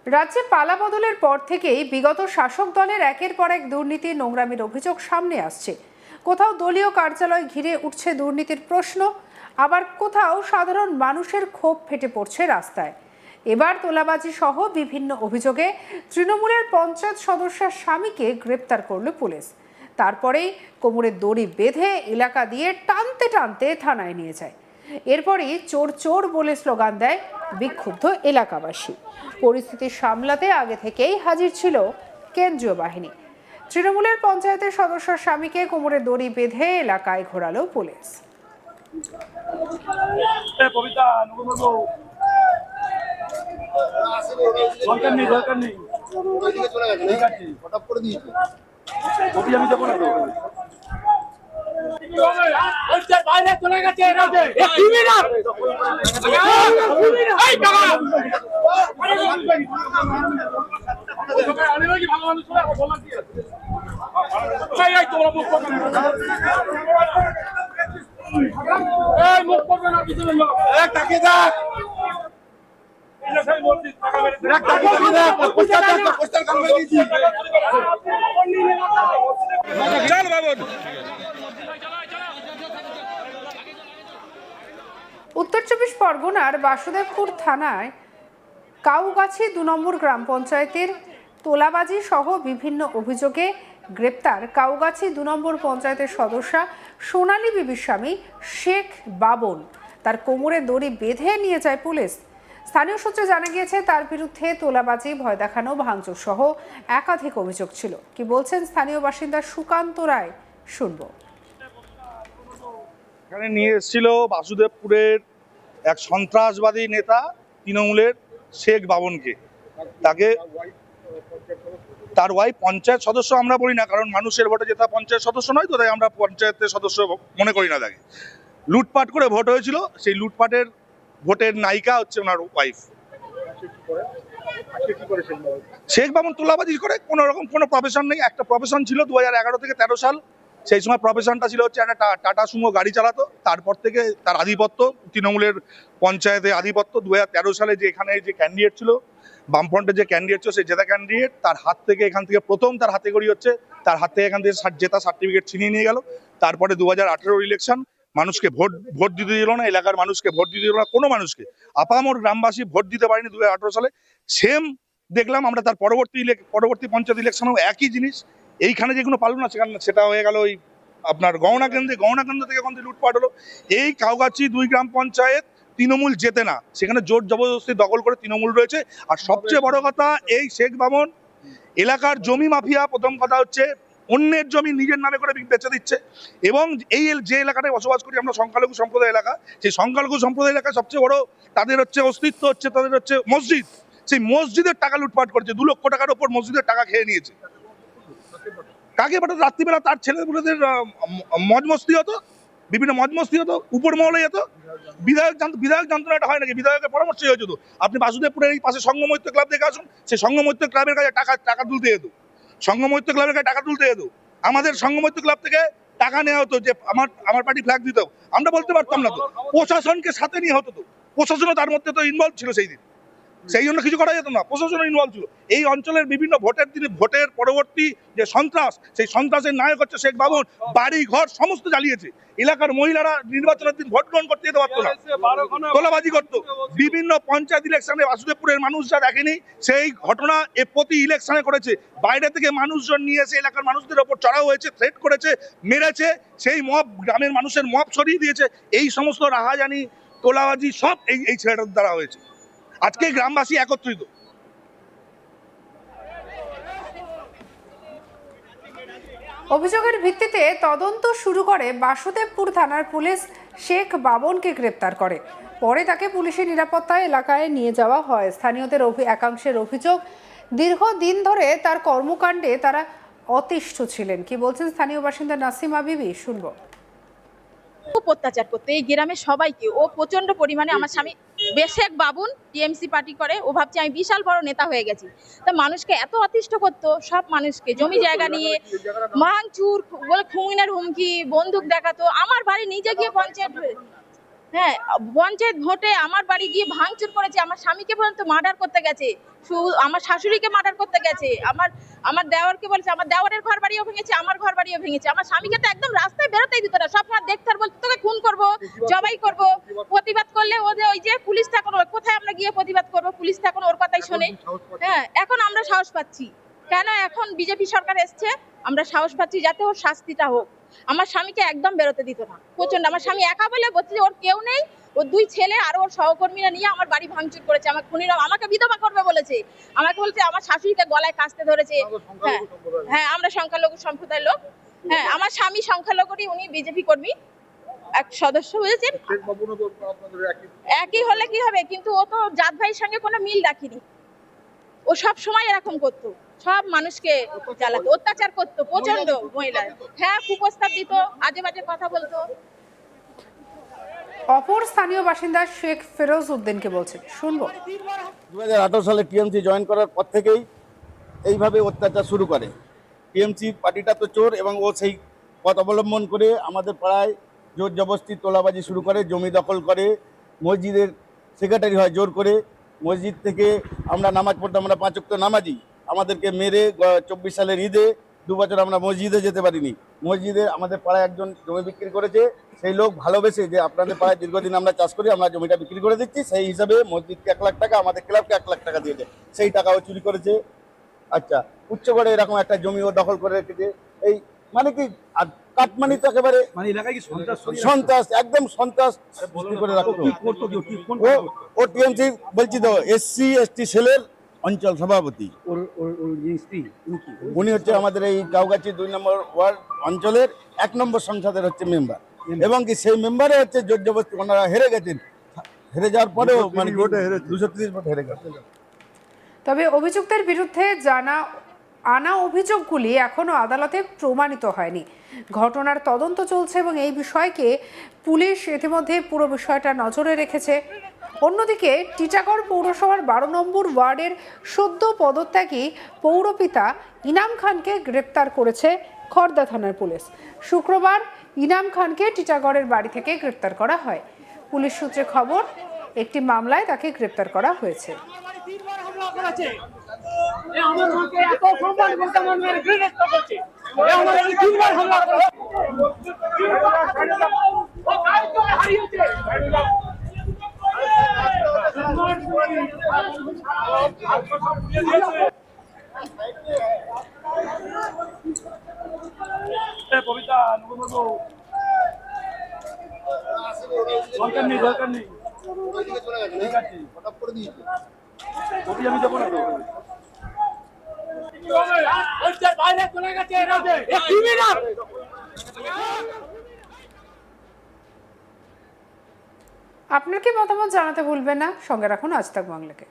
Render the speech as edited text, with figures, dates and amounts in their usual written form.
রাজ্যে পালা বদলের পর থেকেই বিগত শাসক দলের একের পর এক দুর্নীতি নোংরামির অভিযোগ সামনে আসছে। কোথাও দলীয় কার্যালয় ঘিরে উঠছে দুর্নীতির প্রশ্ন, আবার কোথাও সাধারণ মানুষের ক্ষোভ ফেটে পড়ছে রাস্তায়। এবার তোলাবাজি সহ বিভিন্ন অভিযোগে তৃণমূলের পঞ্চায়েত সদস্যের স্বামীকে গ্রেপ্তার করল পুলিশ। তারপরেই কোমরে দড়ি বেঁধে এলাকা দিয়ে টানতে টানতে থানায় নিয়ে যায়। এরপরই চোর চোর বলে স্লোগান দেয় বিক্ষুব্ধ এলাকাবাসী। পরিস্থিতি সামলাতে আগে থেকেই হাজির ছিল কেন্দ্রীয় বাহিনী। তৃণমূলের পঞ্চায়েতের সদস্যর স্বামীকে কোমরে দড়ি বেঁধে এলাকায় ঘোরালো পুলিশ। বাইরে চলে গেছে উত্তর চব্বিশ পরগনার বাসুদেবপুর থানায় কাউগাছি ২ নম্বর গ্রাম পঞ্চায়েতের তোলাবাজি সহ বিভিন্ন অভিযোগে গ্রেপ্তার কাউগাছি ২ নম্বর পঞ্চায়েতের সদস্যা সোনালী বিবির স্বামী শেখ বাবন। তার কোমরে দড়ি বেঁধে নিয়ে যায় পুলিশ। স্থানীয় সূত্রে জানা গিয়েছে তার বিরুদ্ধে তোলাবাজি, ভয় দেখানো, ভাঙচুর সহ একাধিক অভিযোগ ছিল। কি বলছেন স্থানীয় বাসিন্দা সুকান্ত রায়, শুনবো। এখানে নিয়ে এসেছিল বাসুদেবপুরের এক সন্ত্রাসবাদী নেতা তৃণমূলের শেখ বাবনকে। তাকে তার ওয়াইফ পঞ্চায়েত সদস্য আমরা বলি না, কারণ মানুষের ভোটে যেটা পঞ্চায়েত সদস্য নয়, তো তাই আমরা পঞ্চায়েতের সদস্য মনে করি না তাকে। লুটপাট করে ভোট হয়েছিল, সেই লুটপাটের ভোটের নায়িকা হচ্ছে ওনার ওয়াইফ। শেখ বাবন তোলাবাজি করে, কোনো রকম কোনো প্রফেশন নেই। একটা প্রফেশন ছিল 2011 থেকে 13 সাল, সেই সময় প্রফেশনটা ছিল হচ্ছে একটা টাটা সুমো গাড়ি চালাতো। তারপর থেকে তার আধিপত্য, তৃণমূলের পঞ্চায়েতে আধিপত্য। 2013 সালে যে এখানে যে ক্যান্ডিডেট ছিল, বামফ্রন্টের যে ক্যান্ডিডেট ছিল, সেই জেতা ক্যান্ডিডেট, তার হাত থেকে এখান থেকে প্রথম তার হাতে করি হচ্ছে, তার হাত থেকে এখান থেকে জেতা সার্টিফিকেট ছিনিয়ে নিয়ে গেল। তারপরে 2018 ইলেকশন, মানুষকে ভোট দিতে দিল না, এলাকার মানুষকে ভোট দিতে দিল না, কোনো মানুষকে। আপামর গ্রামবাসী ভোট দিতে পারেনি 2018 সালে। সেম দেখলাম আমরা তার পরবর্তী পঞ্চায়েত ইলেকশনেও একই জিনিস। এইখানে যেগুলো পারলো না, সেটা হয়ে গেল ওই আপনার গহনা কেন্দ্র থেকে এখন লুটপাট হলো। এই কাউগাছি 2 গ্রাম পঞ্চায়েত তৃণমূল জেতে না, সেখানে জোর জবরদস্তি দখল করে তৃণমূল রয়েছে। আর সবচেয়ে বড় কথা, এই শেখ বামন এলাকার জমি মাফিয়া। প্রথম কথা হচ্ছে অন্যের জমি নিজের নামে করে বেচে দিচ্ছে। এবং এই যে এলাকাটায় বসবাস করি আমরা, সংখ্যালঘু সম্প্রদায় এলাকা, সেই সংখ্যালঘু সম্প্রদায় এলাকায় সবচেয়ে বড় তাদের হচ্ছে অস্তিত্ব হচ্ছে, তাদের হচ্ছে মসজিদ। সেই মসজিদের টাকা লুটপাট করেছে, 2 লক্ষ টাকার ওপর মসজিদের টাকা খেয়ে নিয়েছে। কাকে পাঠাতো? রাত্রিবেলা তার ছেলেগুলোদের মজ মস্তি হতো, বিভিন্ন মজ মস্তি হতো, উপর মহলে যেত। বিধায়ক জানতো না এটা হয় নাকি? বিধায়কের পরামর্শ হয়ে যেত। আপনি বাসুদেবপুরের এই পাশে সংঘমৈত্য ক্লাব দেখে আসুন, সেই সংঘমৈত্য ক্লাবের কাছে টাকা তুলতে যেত। সংঘমৈত্য ক্লাবের কাছে টাকা তুলতে যেত। আমাদের সংঘমৈত্য ক্লাব থেকে টাকা নেওয়া হতো যে আমার পার্টি ফ্ল্যাগ দিত। আমরা বলতে পারতাম না তো, প্রশাসনকে সাথে নিয়ে হতো। তো প্রশাসনও তার মধ্যে তো ইনভলভ ছিল সেই দিন, সেই জন্য কিছু করা যেত না। প্রশাসন ইনভলভ ছিল। এই অঞ্চলের বিভিন্ন ভোটের দিনে, ভোটের পরবর্তী যে সন্ত্রাস, সেই সন্ত্রাসের নায়ক হচ্ছে শেখ বাবন। বাড়ি ঘর সমস্ত জ্বালিয়েছে। এলাকার মহিলারা নির্বাচনের দিন ভোট গ্রহণ করতে যেতে পারতো না, তোলাবাজি করতো। বিভিন্ন পঞ্চায়েত ইলেকশনে বাসুদেবপুরের মানুষরা দেখেনি, সেই ঘটনা প্রতি ইলেকশনে করেছে। বাইরে থেকে মানুষজন নিয়ে এসে এলাকার মানুষদের ওপর চড়াও হয়েছে, থ্রেট করেছে, মেরেছে। সেই মব, গ্রামের মানুষের মব সরিয়ে দিয়েছে। এই সমস্ত রাহাজানি, তোলাবাজি সব এই ছেলেটার দ্বারা হয়েছে। আজকে গ্রামবাসী একত্রিত। অভিযোগের ভিত্তিতে তদন্ত শুরু করে বাসুদেবপুর থানার পুলিশ। শেখ বাবনকে গ্রেপ্তার করে। পরে তাকে পুলিশের নিরাপত্তায় এলাকায় নিয়ে যাওয়া হয়। স্থানীয়দের একাংশের অভিযোগ, দীর্ঘদিন ধরে তার কর্মকাণ্ডে তারা অতিষ্ঠ ছিলেন। কি বলছেন স্থানীয় বাসিন্দা নাসিমা বিবি, শুনবো। খুব অত্যাচার করতে এই গ্রামের সবাইকে। ও প্রচন্ড পরিমাণে, আমার স্বামী শেখ বাবুন টিএমসি পার্টি করে, ও ভাবছে আমি বিশাল বড় নেতা হয়ে গেছি। তা মানুষকে এত অতিষ্ঠ করতো, সব মানুষকে জমি জায়গা নিয়ে ভাঙচুর, বলে খুনের হুমকি, বন্দুক দেখাতো। আমার বাড়ি নিজে গিয়ে পঞ্চায়েত হ্যাঁ, পঞ্চায়েত ভোটে আমার বাড়ি গিয়ে ভাঙচুর করেছে, আমার স্বামীকে পর্যন্ত মার্ডার করতে গেছে, আমার শাশুড়িকে মার্ডার করতে গেছে, আমার দেওরকে বলেছে, আমার দেওরের ঘর বাড়িও ভেঙেছে, আমার ঘর বাড়িও ভেঙেছে। আমার স্বামীকে তো একদম রাস্তায় বেরোতেই দিত না, সবসময় দেখতে আর বলতো তোকে খুন করবো, জবাই করবো। প্রতিবাদ করলে ওই যে পুলিশটা এখন কোথায় আমরা গিয়ে প্রতিবাদ করবো, পুলিশটা এখন ওর কথাই শোনে। হ্যাঁ, এখন আমরা সাহস পাচ্ছি, কেন এখন বিজেপি সরকার এসছে, আমরা সাহস পাচ্ছি যাতে ওর শাস্তিটা হোক। আমার স্বামীকে একদম বেরোতে দিত না, প্রচন্ড। আমার স্বামী একা বলে বলছে যে ওর কেউ নেই, ওর 2 ছেলে আর ওর সহকর্মীরা নিয়ে আমার বাড়ি ভাঙচুর করেছে, আমার খুনিরা আমাকে বিধবা করবে বলেছে, আমাকে বলছে আমার শাশুড়িকে গলায় কাস্তে ধরেছে। হ্যাঁ হ্যাঁ, আমরা সংখ্যালঘু সম্প্রদায়ের লোক। হ্যাঁ, আমার স্বামী সংখ্যালঘুরই, উনি বিজেপি কর্মী, এক সদস্য, বুঝেছেন। একই হলে কি হবে, কিন্তু ও তো জাত ভাইয়ের সঙ্গে কোনো মিল রাখিনি, ও সব সময় এরকম করতো, সব মানুষকে জ্বালাতো, অত্যাচার করতো প্রচন্ড মহিলা। হ্যাঁ, কুপ্রস্তাব দিত, আজে বাজে কথা বলতো। অপর স্থানীয় বাসিন্দা শেখ ফেরোজ উদ্দিনকে বলছেন, শুনবো। 2018 সালে টিএমসি জয়েন করার পর থেকেই এইভাবে অত্যাচার শুরু করে। টিএমসি পার্টিটা তো চোর, এবং ও সেই পথ অবলম্বন করে আমাদের পাড়ায় জোর জবরদস্তি তোলাবাজি শুরু করে, জমি দখল করে, মসজিদের সেক্রেটারি হয় জোর করে। মসজিদ থেকে আমরা নামাজ পড়তাম, আমরা 5 ওয়াক্ত নামাজি, আমাদেরকে মেরে 24 সালের ঈদে 2 বছর আমরা মসজিদে যেতে পারিনি। মসজিদে আমাদের পাড়ায় একজন জমি বিক্রি করেছে, সেই লোক ভালোবেসে যে আপনাদের পাড়ায় দীর্ঘদিন আমরা চাষ করি, আমরা জমিটা বিক্রি করে দিচ্ছি, সেই হিসাবে মসজিদকে 1 লাখ টাকা, আমাদের ক্লাবকে 1 লাখ টাকা দিয়েছে, সেই টাকাও চুরি করেছে। আচ্ছা, উচ্চগড়ে এরকম একটা জমিও দখল করে রেখেছে। এই মানে কি, আর কাটমানি তো একেবারে মানে এলাকায় কি সন্ত্রাস, একদম সন্ত্রাস সৃষ্টি করে রাখতো। ও টিএমসি বলছি তো SC ST সেলের অঞ্চল সভাপতি। উনি হচ্ছে আমাদের এই গাউগাছি 2 নম্বর ওয়ার্ড অঞ্চলের 1 নম্বর সংসদের হচ্ছে মেম্বার, এবং কি সেই মেম্বারে হচ্ছে জোর জবরদস্তি, ওনারা হেরে গেছেন, হেরে যাওয়ার পরেও মানে 230 ভোট হেরে গেছে। তবে অভিযুক্তের বিরুদ্ধে আনা অভিযোগগুলি এখনো আদালতে প্রমাণিত হয়নি। ঘটনার তদন্ত চলছে এবং এই বিষয়কে পুলিশ ইতিমধ্যে পুরো বিষয়টা নজরে রেখেছে। অন্যদিকে টিটাগড় পৌরসভার 12 নম্বর ওয়ার্ডের সদ্য পদত্যাগী পৌরপিতা ইনাম খানকে গ্রেপ্তার করেছে খড়দা থানার পুলিশ। শুক্রবার ইনাম খানকে টিটাগড়ের বাড়ি থেকে গ্রেপ্তার করা হয়। পুলিশ সূত্রে খবর, একটি মামলায় তাকে গ্রেপ্তার করা হয়েছে। আমার মাকে এত সম্মান করতে আমার মেয়ের গ্রেনেড করছে, আমার 3বার হামলা করেছে, ও কাজ করে হারিয়েছে। কবিতা দরকার নেই, দরকার নেই, আমি যাবো না তো। বাইরে চলে গেছে, আপনার কি মতামত জানাতে ভুলবেন না। সঙ্গে রাখুন আজ তাক বাংলাকে।